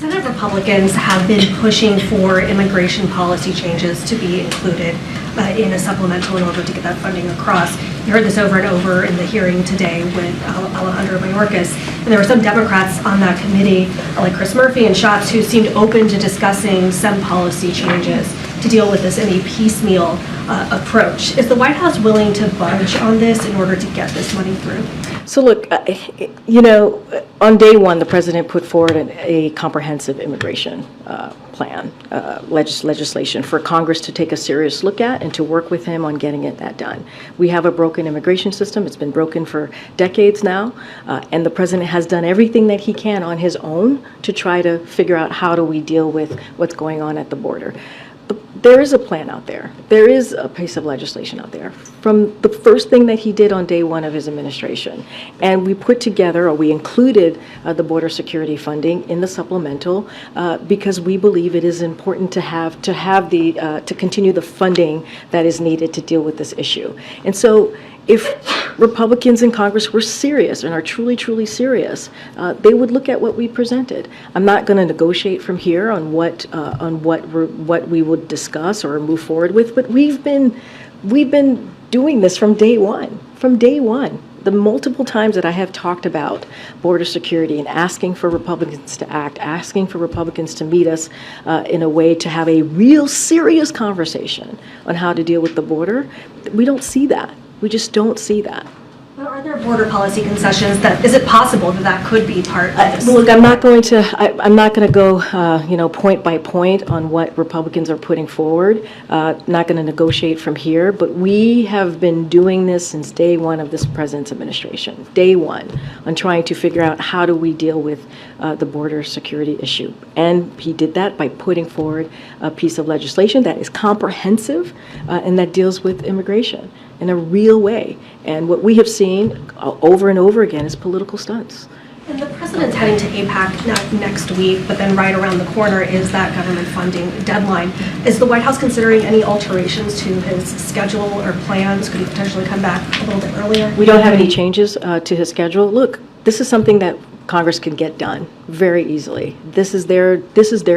Senate Republicans have been pushing for immigration policy changes to be included in a supplemental in order to get that funding across. You heard this over and over in the hearing today with Alejandro Mayorkas. And there were some Democrats on that committee, like Chris Murphy and Schatz, who seemed open to discussing some policy changes to deal with this in a piecemeal approach. Is the White House willing to budge on this in order to get this money through? So look, on day one, the president put forward a comprehensive immigration plan, legislation for Congress to take a serious look at and to work with him on getting that done. We have a broken immigration system. It's been broken for decades now, and the president has done everything that he can on his own to try to figure out how do we deal with what's going on at the border. There is a plan out there. There is a piece of legislation out there from the first thing that he did on day one of his administration. And we put together, or we included the border security funding in the supplemental because we believe it is important to continue the funding that is needed to deal with this issue. And so if Republicans in Congress were serious and are truly, truly serious, they would look at what we presented. I'm not going to negotiate from here on what we would discuss or move forward with, but we've been doing this from day one. From day one, the multiple times that I have talked about border security and asking for Republicans to act, asking for Republicans to meet us in a way to have a real serious conversation on how to deal with the border, we don't see that. We just don't see that. But are there border policy concessions is it possible that could be part of this? Look, I'm not going to go, point by point on what Republicans are putting forward. Not going to negotiate from here, but we have been doing this since day one of this president's administration, day one, on trying to figure out how do we deal with the border security issue. And he did that by putting forward a piece of legislation that is comprehensive and that deals with immigration in a real way. And what we have seen over and over again is political stunts. And the president's heading to APAC next week, but then right around the corner is that government funding deadline. Is the White House considering any alterations to his schedule or plans? Could he potentially come back a little bit earlier? We don't have any changes to his schedule. Look, this is something that Congress can get done very easily. This is their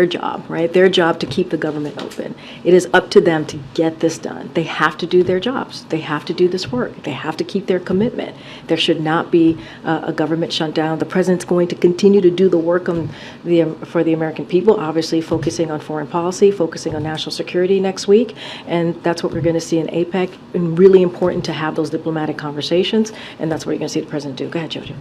job, right? Their job to keep the government open. It is up to them to get this done. They have to do their jobs. They have to do this work. They have to keep their commitment. There should not be a government shutdown. The president's going to continue to do the work for the American people, obviously focusing on foreign policy, focusing on national security next week, and that's what we're going to see in APEC. And really important to have those diplomatic conversations, and that's what you're going to see the president do. Go ahead, Jojo.